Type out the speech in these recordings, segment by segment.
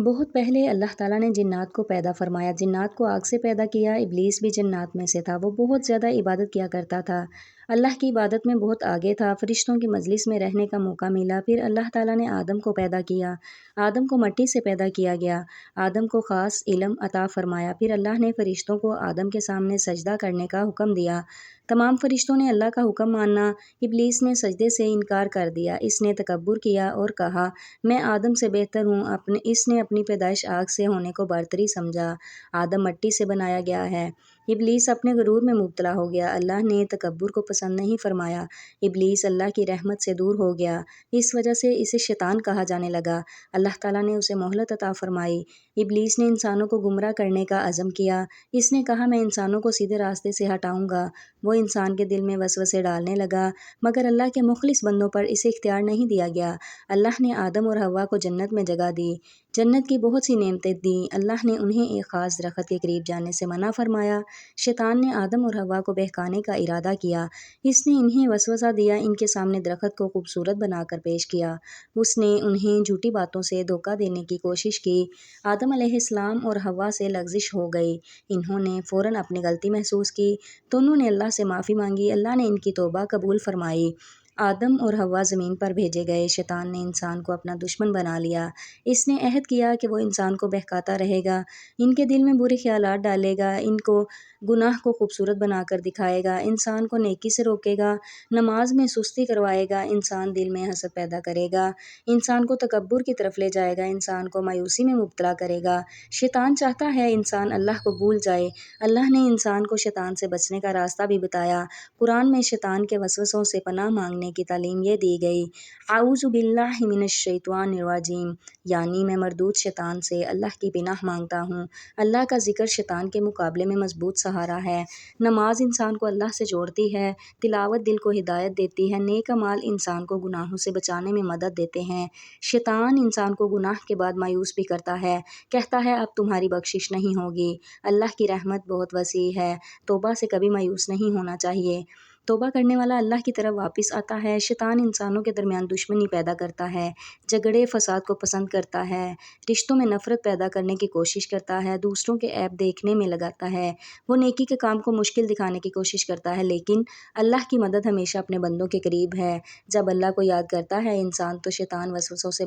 بہت پہلے اللہ تعالیٰ نے جنات کو پیدا فرمایا۔ جنات کو آگ سے پیدا کیا۔ ابلیس بھی جنات میں سے تھا۔ وہ بہت زیادہ عبادت کیا کرتا تھا، اللہ کی عبادت میں بہت آگے تھا۔ فرشتوں کی مجلس میں رہنے کا موقع ملا۔ پھر اللہ تعالیٰ نے آدم کو پیدا کیا۔ آدم کو مٹی سے پیدا کیا گیا۔ آدم کو خاص علم عطا فرمایا۔ پھر اللہ نے فرشتوں کو آدم کے سامنے سجدہ کرنے کا حکم دیا۔ تمام فرشتوں نے اللہ کا حکم مانا۔ ابلیس نے سجدے سے انکار کر دیا۔ اس نے تکبر کیا اور کہا، میں آدم سے بہتر ہوں۔ اس نے اپنی پیدائش آگ سے ہونے کو برتری سمجھا۔ آدم مٹی سے بنایا گیا ہے۔ ابلیس اپنے غرور میں مبتلا ہو گیا۔ اللہ نے تکبر کو پسند نہیں فرمایا۔ ابلیس اللہ کی رحمت سے دور ہو گیا۔ اس وجہ سے اسے شیطان کہا جانے لگا۔ اللہ تعالیٰ نے اسے مہلت عطا فرمائی۔ ابلیس نے انسانوں کو گمراہ کرنے کا عزم کیا۔ اس نے کہا، میں انسانوں کو سیدھے راستے سے ہٹاؤں گا۔ وہ انسان کے دل میں وسوسے ڈالنے لگا، مگر اللہ کے مخلص بندوں پر اسے اختیار نہیں دیا گیا۔ اللہ نے آدم اور حوا کو جنت میں جگہ دی۔ جنت کی بہت سی نعمتیں دیں۔ اللہ نے انہیں ایک خاص درخت کے قریب جانے سے منع فرمایا۔ شیطان نے آدم اور حوا کو بہکانے کا ارادہ کیا۔ اس نے انہیں وسوسہ دیا، ان کے سامنے درخت کو خوبصورت بنا کر پیش کیا۔ اس نے انہیں جھوٹی باتوں سے دھوکہ دینے کی کوشش کی۔ آدم علیہ السلام اور حوا سے لغزش ہو گئی۔ انہوں نے فوراً اپنی غلطی محسوس کی تو انہوں نے اللہ سے معافی مانگی۔ اللہ نے ان کی توبہ قبول فرمائی۔ آدم اور حوا زمین پر بھیجے گئے۔ شیطان نے انسان کو اپنا دشمن بنا لیا۔ اس نے عہد کیا کہ وہ انسان کو بہکاتا رہے گا، ان کے دل میں برے خیالات ڈالے گا، ان کو گناہ کو خوبصورت بنا کر دکھائے گا، انسان کو نیکی سے روکے گا، نماز میں سستی کروائے گا، انسان دل میں حسد پیدا کرے گا، انسان کو تکبر کی طرف لے جائے گا، انسان کو مایوسی میں مبتلا کرے گا۔ شیطان چاہتا ہے انسان اللہ کو بھول جائے۔ اللہ نے انسان کو شیطان سے بچنے کا راستہ بھی بتایا۔ قرآن میں شیطان کے وسوسوں سے پناہ مانگنے کی تعلیم یہ دی گئی، اعوذ باللہ من الشیطان الرجیم، یعنی میں مردود شیطان سے اللہ کی پناہ مانگتا ہوں۔ اللہ کا ذکر شیطان کے مقابلے میں مضبوط سہارا ہے۔ نماز انسان کو اللہ سے جوڑتی ہے، تلاوت دل کو ہدایت دیتی ہے، نیک اعمال انسان کو گناہوں سے بچانے میں مدد دیتے ہیں۔ شیطان انسان کو گناہ کے بعد مایوس بھی کرتا ہے، کہتا ہے اب تمہاری بخشش نہیں ہوگی۔ اللہ کی رحمت بہت وسیع ہے، توبہ سے کبھی مایوس نہیں ہونا چاہیے۔ توبہ کرنے والا اللہ کی طرف واپس آتا ہے۔ شیطان انسانوں کے درمیان دشمنی پیدا کرتا ہے، جھگڑے فساد کو پسند کرتا ہے، رشتوں میں نفرت پیدا کرنے کی کوشش کرتا ہے، دوسروں کے عیب دیکھنے میں لگاتا ہے، وہ نیکی کے کام کو مشکل دکھانے کی کوشش کرتا ہے، لیکن اللہ کی مدد ہمیشہ اپنے بندوں کے قریب ہے۔ جب اللہ کو یاد کرتا ہے انسان تو شیطان وسوسوں سے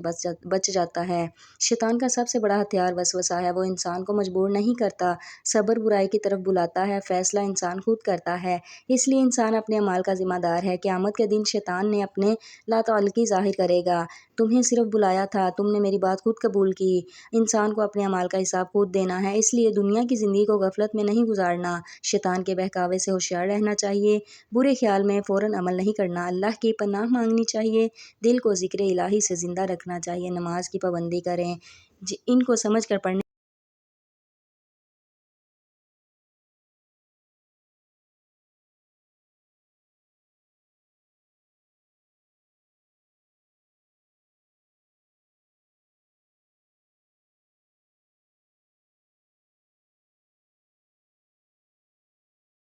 بچ جاتا ہے۔ شیطان کا سب سے بڑا ہتھیار وسوسہ ہے۔ وہ انسان کو مجبور نہیں کرتا، صبر برائی کی طرف بلاتا ہے، فیصلہ انسان خود کرتا ہے، اس لیے انسان اپنے اعمال کا ذمہ دار ہے۔ قیامت کے دن شیطان نے اپنے لا تعلقی ظاہر کرے گا، تمہیں صرف بلایا تھا، تم نے میری بات خود قبول کی۔ انسان کو اپنے اعمال کا حساب خود دینا ہے، اس لیے دنیا کی زندگی کو غفلت میں نہیں گزارنا، شیطان کے بہکاوے سے ہوشیار رہنا چاہیے، برے خیال میں فوراً عمل نہیں کرنا، اللہ کی پناہ مانگنی چاہیے، دل کو ذکر الہی سے زندہ رکھنا چاہیے، نماز کی پابندی کریں، ان کو سمجھ کر پڑھنے